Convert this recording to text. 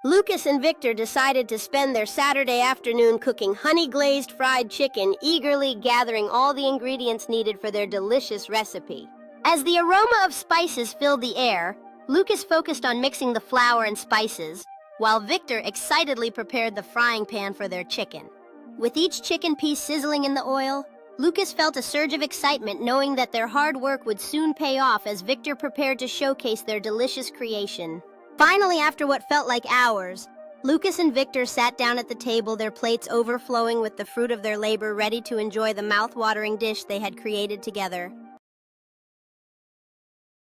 Lucas and Victor decided to spend their Saturday afternoon cooking honey-glazed fried chicken, eagerly gathering all the ingredients needed for their delicious recipe. As the aroma of spices filled the air, Lucas focused on mixing the flour and spices, while Victor excitedly prepared the frying pan for their chicken. With each chicken piece sizzling in the oil, Lucas felt a surge of excitement knowing that their hard work would soon pay off as Victor prepared to showcase their delicious creation. Finally, after what felt like hours, Lucas and Victor sat down at the table, their plates overflowing with the fruit of their labor, ready to enjoy the mouth-watering dish they had created together.